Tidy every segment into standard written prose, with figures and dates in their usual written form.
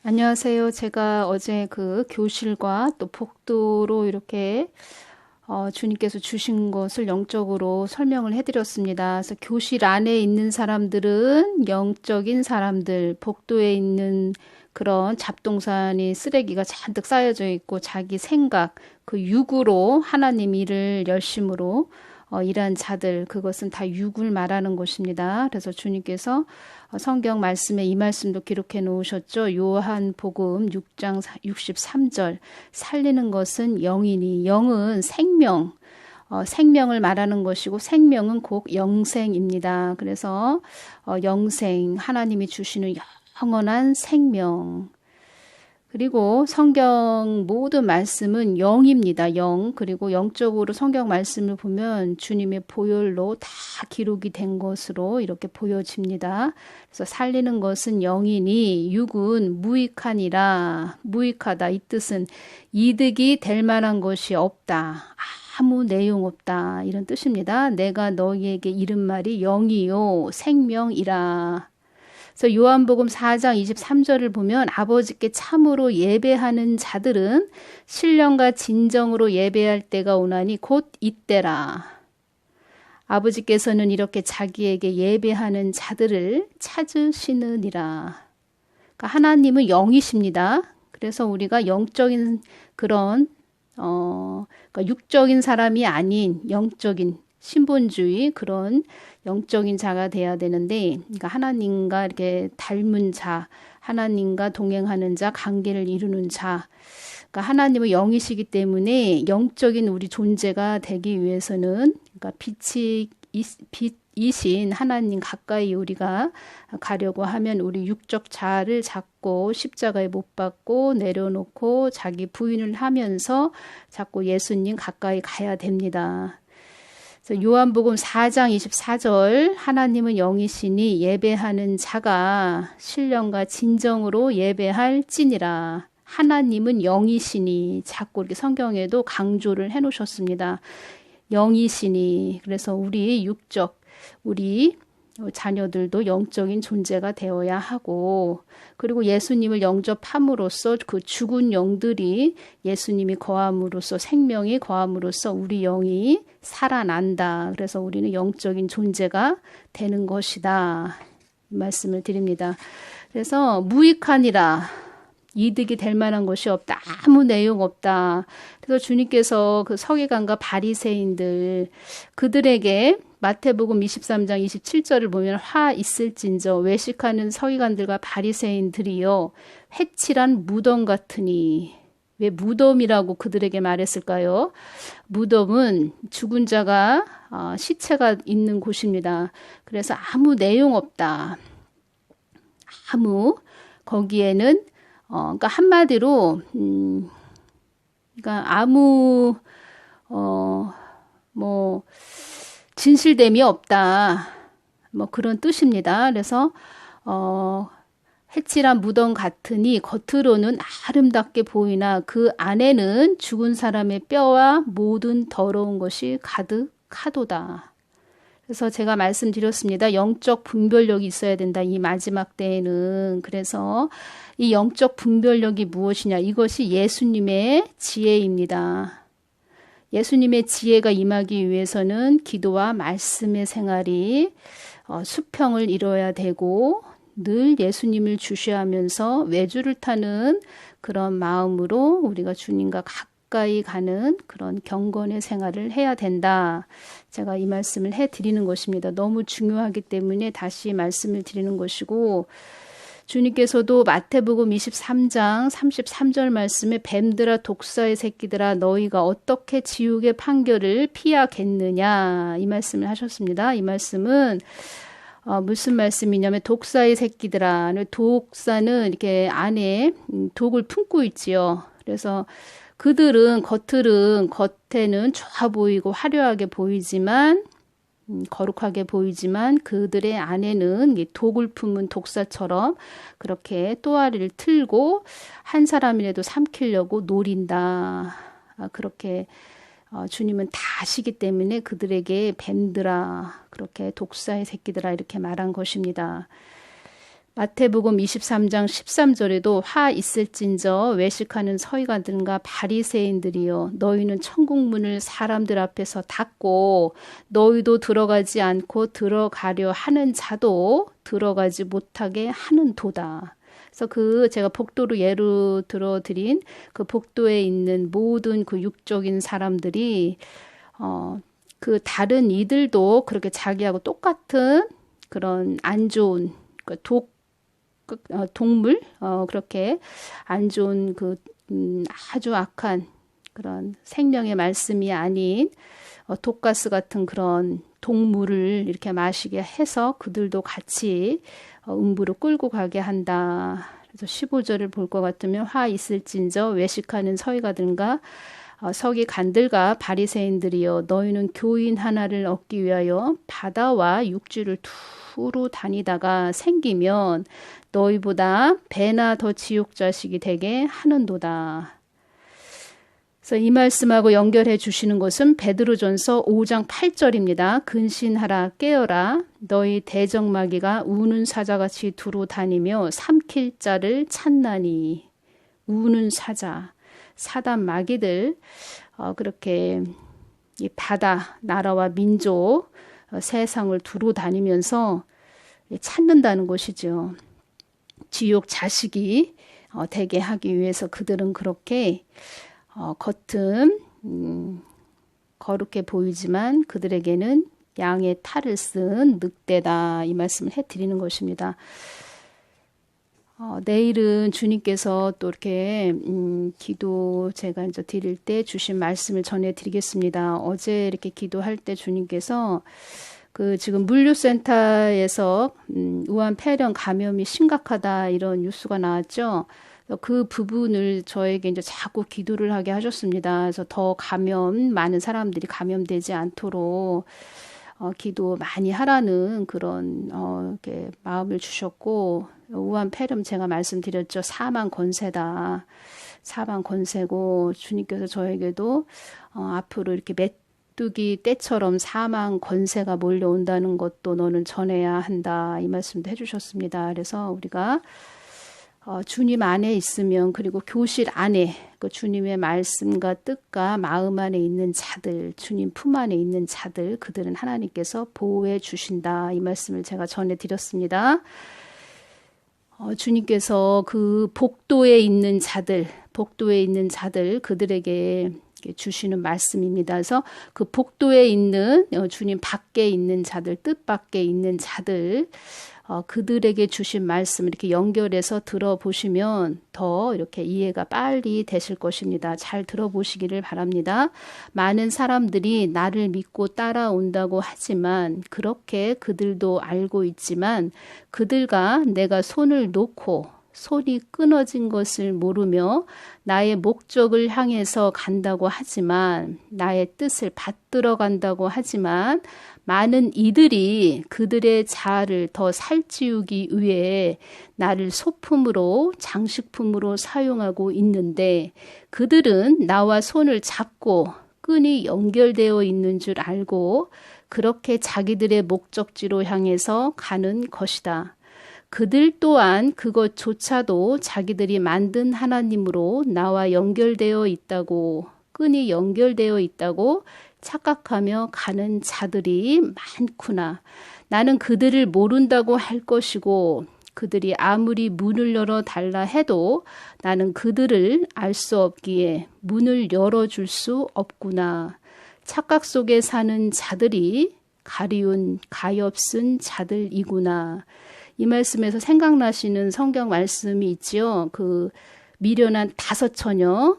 안녕하세요. 제가 어제 그 교실과 또 복도로 이렇게 주님께서 주신 것을 영적으로 설명을 해드렸습니다. 그래서 교실 안에 있는 사람들은 영적인 사람들, 복도에 있는 그런 잡동사니 쓰레기가 잔뜩 쌓여져 있고 자기 생각, 그 육으로 하나님 일을 열심으로 일한 자들, 그것은 다 육을 말하는 것입니다. 그래서 주님께서 성경 말씀에 이 말씀도 기록해 놓으셨죠. 요한복음 6장 63절 살리는 것은 영이니 영은 생명, 생명을 말하는 것이고 생명은 곧 영생입니다. 그래서 영생, 하나님이 주시는 영원한 생명. 그리고 성경 모든 말씀은 영입니다. 영. 그리고 영적으로 성경 말씀을 보면 주님의 보혈로 다 기록이 된 것으로 이렇게 보여집니다. 그래서 살리는 것은 영이니 육은 무익하니라. 무익하다. 이 뜻은 이득이 될 만한 것이 없다. 아무 내용 없다. 이런 뜻입니다. 내가 너희에게 이른 말이 영이요 생명이라. 그래서 요한복음 4장 23절을 보면 아버지께 참으로 예배하는 자들은 신령과 진정으로 예배할 때가 오나니 곧 이때라. 아버지께서는 이렇게 자기에게 예배하는 자들을 찾으시느니라. 그러니까 하나님은 영이십니다. 그래서 우리가 영적인 그런 그러니까 육적인 사람이 아닌 영적인 신본주의 그런 영적인 자가 돼야 되는데, 그러니까 하나님과 이렇게 닮은 자, 하나님과 동행하는 자, 관계를 이루는 자. 그러니까 하나님은 영이시기 때문에 영적인 우리 존재가 되기 위해서는, 그러니까 빛이신 하나님 가까이 우리가 가려고 하면 우리 육적 자아를 잡고 십자가에 못 박고 내려놓고 자기 부인을 하면서 자꾸 예수님 가까이 가야 됩니다. 요한복음 4장 24절 하나님은 영이시니 예배하는 자가 신령과 진정으로 예배할지니라. 하나님은 영이시니 자꾸 이렇게 성경에도 강조를 해놓으셨습니다. 영이시니. 그래서 우리 육적, 우리 자녀들도 영적인 존재가 되어야 하고, 그리고 예수님을 영접함으로써 그 죽은 영들이 예수님이 거함으로써 생명이 거함으로써 우리 영이 살아난다. 그래서 우리는 영적인 존재가 되는 것이다. 이 말씀을 드립니다. 그래서 무익하니라. 이득이 될 만한 것이 없다. 아무 내용 없다. 그래서 주님께서 그 서기관과 바리새인들 그들에게 마태복음 23장 27절을 보면 화 있을진저 외식하는 서기관들과 바리새인들이요 회칠한 무덤 같으니. 왜 무덤이라고 그들에게 말했을까요? 무덤은 죽은 자가 시체가 있는 곳입니다. 그래서 아무 내용 없다. 거기에는 그러니까 한마디로 그러니까 아무 뭐 진실됨이 없다. 뭐 그런 뜻입니다. 그래서 해칠한 무덤 같으니 겉으로는 아름답게 보이나 그 안에는 죽은 사람의 뼈와 모든 더러운 것이 가득하도다. 그래서 제가 말씀드렸습니다. 영적 분별력이 있어야 된다. 이 마지막 때에는. 그래서 이 영적 분별력이 무엇이냐. 이것이 예수님의 지혜입니다. 예수님의 지혜가 임하기 위해서는 기도와 말씀의 생활이 수평을 이뤄야 되고 늘 예수님을 주시하면서 외주를 타는 그런 마음으로 우리가 주님과 가까이 가는 그런 경건의 생활을 해야 된다. 제가 이 말씀을 해드리는 것입니다. 너무 중요하기 때문에 다시 말씀을 드리는 것이고 주님께서도 마태복음 23장 33절 말씀에 뱀들아 독사의 새끼들아 너희가 어떻게 지옥의 판결을 피하겠느냐 이 말씀을 하셨습니다. 이 말씀은 무슨 말씀이냐면 독사의 새끼들아. 독사는 이렇게 안에 독을 품고 있지요. 그래서 그들은 겉에는 좋아 보이고 화려하게 보이지만 거룩하게 보이지만 그들의 안에는 독을 품은 독사처럼 그렇게 또아리를 틀고 한 사람이라도 삼키려고 노린다. 그렇게 주님은 다 아시기 때문에 그들에게 뱀들아 그렇게 독사의 새끼들아 이렇게 말한 것입니다. 마태복음 23장 13절에도 화 있을진저 외식하는 서기관들과 바리새인들이여 너희는 천국 문을 사람들 앞에서 닫고 너희도 들어가지 않고 들어가려 하는 자도 들어가지 못하게 하는 도다. 그래서 제가 복도로 예로 들어드린 그 복도에 있는 모든 그 육적인 사람들이 그 다른 이들도 그렇게 자기하고 똑같은 그런 안 좋은 동물 그렇게 안 좋은 아주 악한 그런 생명의 말씀이 아닌 독가스 같은 그런 동물을 이렇게 마시게 해서 그들도 같이 음부로 끌고 가게 한다. 그래서 15절을 볼 것 같으면 화 있을진저 외식하는 서기관들과 서기관들과 바리새인들이여 너희는 교인 하나를 얻기 위하여 바다와 육지를 두루 다니다가 생기면 너희보다 배나 더 지옥 자식이 되게 하는도다. 그래서 이 말씀하고 연결해 주시는 것은 베드로전서 5장 8절입니다. 근신하라 깨어라 너희 대적마귀가 우는 사자같이 두루 다니며 삼킬 자를 찾나니. 우는 사자, 사단 마귀들 그렇게 이 바다, 나라와 민족, 세상을 두루 다니면서 찾는다는 것이죠. 지옥 자식이 되게 하기 위해서 그들은 그렇게 겉은 거룩해 보이지만 그들에게는 양의 탈을 쓴 늑대다. 이 말씀을 해드리는 것입니다. 내일은 주님께서 또 이렇게 기도 제가 이제 드릴 때 주신 말씀을 전해드리겠습니다. 어제 이렇게 기도할 때 주님께서 지금 물류센터에서 우한 폐렴 감염이 심각하다 이런 뉴스가 나왔죠. 그 부분을 저에게 이제 자꾸 기도를 하게 하셨습니다. 그래서 더 많은 사람들이 감염되지 않도록 기도 많이 하라는 그런 이렇게 마음을 주셨고, 우한 폐렴 제가 말씀드렸죠. 사망 권세다. 사망 권세고 주님께서 저에게도 앞으로 이렇게 메뚜기 떼처럼 사망 권세가 몰려온다는 것도 너는 전해야 한다. 이 말씀도 해주셨습니다. 그래서 우리가 주님 안에 있으면, 그리고 교실 안에 그 주님의 말씀과 뜻과 마음 안에 있는 자들, 주님 품 안에 있는 자들, 그들은 하나님께서 보호해 주신다. 이 말씀을 제가 전해드렸습니다. 주님께서 그 복도에 있는 자들, 그들에게 주시는 말씀입니다. 그래서 그 복도에 있는 주님 밖에 있는 자들, 뜻 밖에 있는 자들, 그들에게 주신 말씀 이렇게 연결해서 들어보시면 더 이렇게 이해가 빨리 되실 것입니다. 잘 들어보시기를 바랍니다. 많은 사람들이 나를 믿고 따라온다고 하지만, 그렇게 그들도 알고 있지만 그들과 내가 손을 놓고 손이 끊어진 것을 모르며 나의 목적을 향해서 간다고 하지만, 나의 뜻을 받들어 간다고 하지만, 많은 이들이 그들의 자아를 더 살찌우기 위해 나를 소품으로, 장식품으로 사용하고 있는데, 그들은 나와 손을 잡고 끈이 연결되어 있는 줄 알고 그렇게 자기들의 목적지로 향해서 가는 것이다. 그들 또한 그것조차도 자기들이 만든 하나님으로 나와 연결되어 있다고, 끈이 연결되어 있다고 착각하며 가는 자들이 많구나. 나는 그들을 모른다고 할 것이고, 그들이 아무리 문을 열어 달라 해도 나는 그들을 알 수 없기에 문을 열어줄 수 없구나. 착각 속에 사는 자들이 가리운 가엾은 자들이구나. 이 말씀에서 생각나시는 성경 말씀이 있지요. 미련한 5 처녀,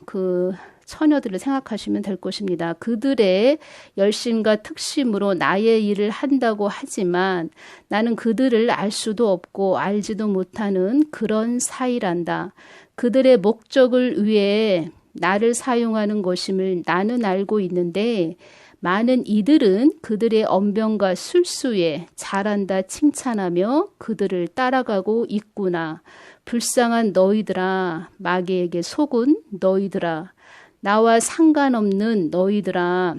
처녀들을 생각하시면 될 것입니다. 그들의 열심과 특심으로 나의 일을 한다고 하지만 나는 그들을 알 수도 없고 알지도 못하는 그런 사이란다. 그들의 목적을 위해 나를 사용하는 것임을 나는 알고 있는데, 많은 이들은 그들의 언변과 술수에 잘한다 칭찬하며 그들을 따라가고 있구나. 불쌍한 너희들아, 마귀에게 속은 너희들아, 나와 상관없는 너희들아,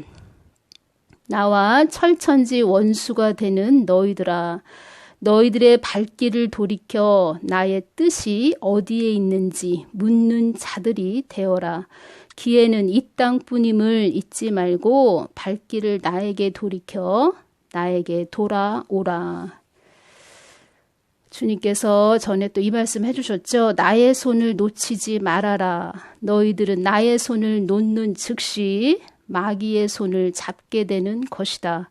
나와 철천지 원수가 되는 너희들아, 너희들의 발길을 돌이켜 나의 뜻이 어디에 있는지 묻는 자들이 되어라. 기회는 이 땅뿐임을 잊지 말고 발길을 나에게 돌이켜 나에게 돌아오라. 주님께서 전에 또 이 말씀 해주셨죠. 나의 손을 놓치지 말아라. 너희들은 나의 손을 놓는 즉시 마귀의 손을 잡게 되는 것이다.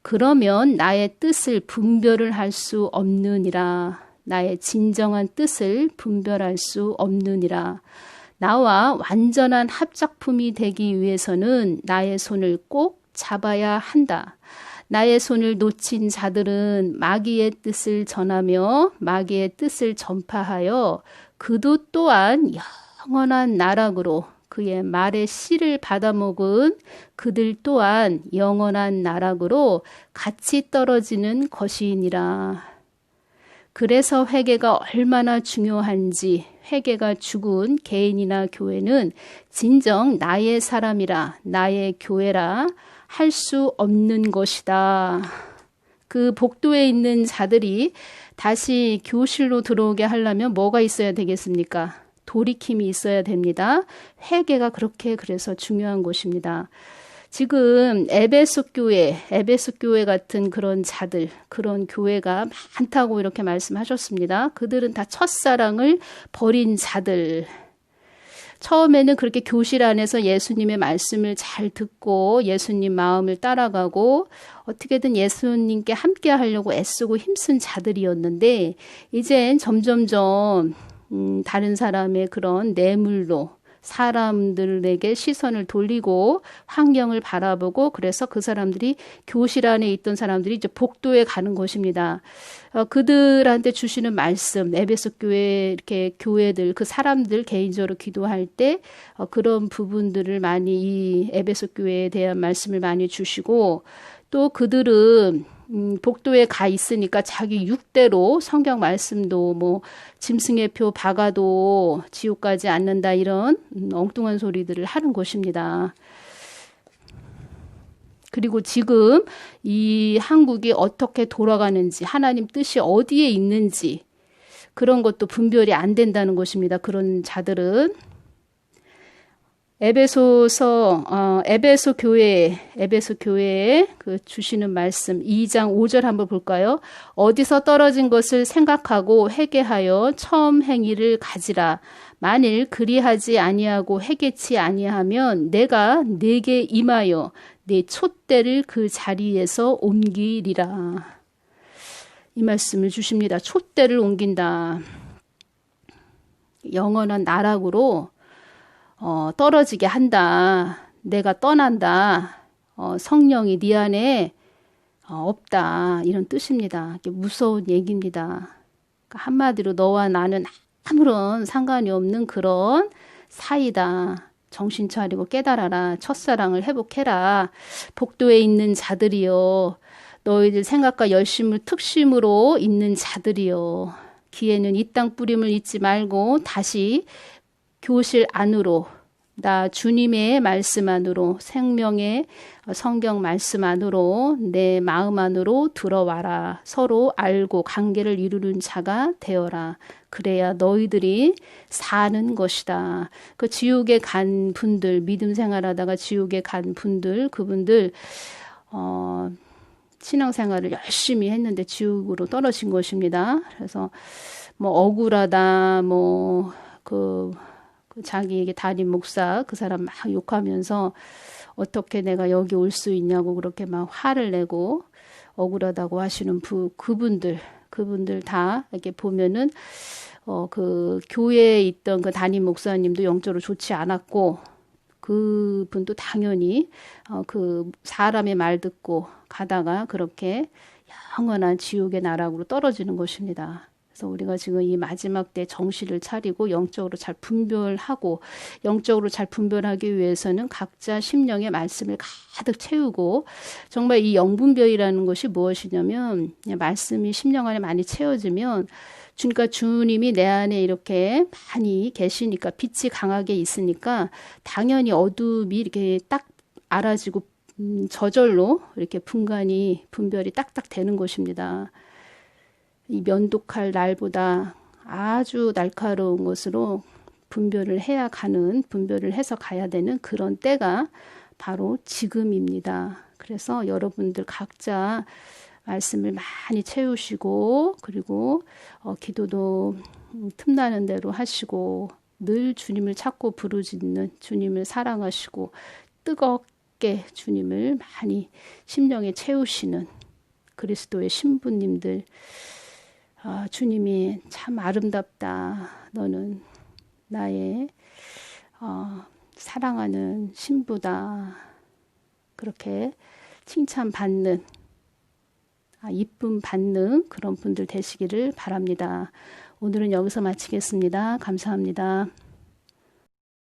그러면 나의 뜻을 분별을 할 수 없느니라. 나의 진정한 뜻을 분별할 수 없느니라. 나와 완전한 합작품이 되기 위해서는 나의 손을 꼭 잡아야 한다. 나의 손을 놓친 자들은 마귀의 뜻을 전하며 마귀의 뜻을 전파하여 그도 또한 영원한 나락으로 그의 말의 씨를 받아먹은 그들 또한 영원한 나락으로 같이 떨어지는 것이니라. 그래서 회개가 얼마나 중요한지 회개가 죽은 개인이나 교회는 진정 나의 사람이라 나의 교회라 할 수 없는 것이다. 그 복도에 있는 자들이 다시 교실로 들어오게 하려면 뭐가 있어야 되겠습니까? 돌이킴이 있어야 됩니다. 회개가 그렇게 그래서 중요한 것입니다. 지금 에베소 교회 같은 그런 자들, 그런 교회가 많다고 이렇게 말씀하셨습니다. 그들은 다 첫사랑을 버린 자들. 처음에는 그렇게 교실 안에서 예수님의 말씀을 잘 듣고 예수님 마음을 따라가고 어떻게든 예수님께 함께 하려고 애쓰고 힘쓴 자들이었는데 이젠 점점점 다른 사람의 그런 뇌물로 사람들에게 시선을 돌리고 환경을 바라보고 그래서 그 사람들이 교실 안에 있던 사람들이 이제 복도에 가는 것입니다. 그들한테 주시는 말씀, 에베소 교회 이렇게 교회들 그 사람들 개인적으로 기도할 때 그런 부분들을 많이 이 에베소 교회에 대한 말씀을 많이 주시고 또 그들은 복도에 가 있으니까 자기 육대로 성경 말씀도 뭐 짐승의 표 박아도 지옥 가지 않는다 이런 엉뚱한 소리들을 하는 것입니다. 그리고 지금 이 한국이 어떻게 돌아가는지 하나님 뜻이 어디에 있는지 그런 것도 분별이 안 된다는 것입니다. 그런 자들은 에베소 교회에 그 주시는 말씀 2장 5절 한번 볼까요? 어디서 떨어진 것을 생각하고 회개하여 처음 행위를 가지라. 만일 그리하지 아니하고 회개치 아니하면 내가 네게 임하여 네 촛대를 그 자리에서 옮기리라. 이 말씀을 주십니다. 촛대를 옮긴다. 영원한 나락으로 떨어지게 한다. 내가 떠난다. 성령이 네 안에 없다. 이런 뜻입니다. 무서운 얘기입니다. 그러니까 한마디로 너와 나는 아무런 상관이 없는 그런 사이다. 정신 차리고 깨달아라. 첫사랑을 회복해라. 복도에 있는 자들이요. 너희들 생각과 열심을 특심으로 있는 자들이요. 기회는 이 땅 뿌림을 잊지 말고 다시 교실 안으로 나 주님의 말씀 안으로 생명의 성경 말씀 안으로 내 마음 안으로 들어와라. 서로 알고 관계를 이루는 자가 되어라. 그래야 너희들이 사는 것이다. 그 지옥에 간 분들 믿음 생활하다가 지옥에 간 분들 그분들 신앙생활을 열심히 했는데 지옥으로 떨어진 것입니다. 그래서 뭐 억울하다 그 자기에게 담임 목사 그 사람 막 욕하면서 어떻게 내가 여기 올 수 있냐고 그렇게 막 화를 내고 억울하다고 하시는 그분들 다 이렇게 보면은 그 교회에 있던 그 담임 목사님도 영적으로 좋지 않았고 그분도 당연히 그 사람의 말 듣고 가다가 그렇게 영원한 지옥의 나락으로 떨어지는 것입니다. 그래서 우리가 지금 이 마지막 때 정신을 차리고 영적으로 잘 분별하고 영적으로 잘 분별하기 위해서는 각자 심령의 말씀을 가득 채우고 정말 이 영분별이라는 것이 무엇이냐면 말씀이 심령 안에 많이 채워지면 그러니까 주님이 내 안에 이렇게 많이 계시니까 빛이 강하게 있으니까 당연히 어둠이 이렇게 딱 알아지고 저절로 이렇게 분별이 딱딱 되는 것입니다. 이 면도칼 날보다 아주 날카로운 것으로 분별을 해서 가야 되는 그런 때가 바로 지금입니다. 그래서 여러분들 각자 말씀을 많이 채우시고, 그리고 기도도 틈나는 대로 하시고, 늘 주님을 찾고 부르짖는, 주님을 사랑하시고 뜨겁게 주님을 많이 심령에 채우시는 그리스도의 신부님들, 주님이 참 아름답다. 너는 나의 사랑하는 신부다. 그렇게 칭찬받는, 이쁨 받는 그런 분들 되시기를 바랍니다. 오늘은 여기서 마치겠습니다. 감사합니다.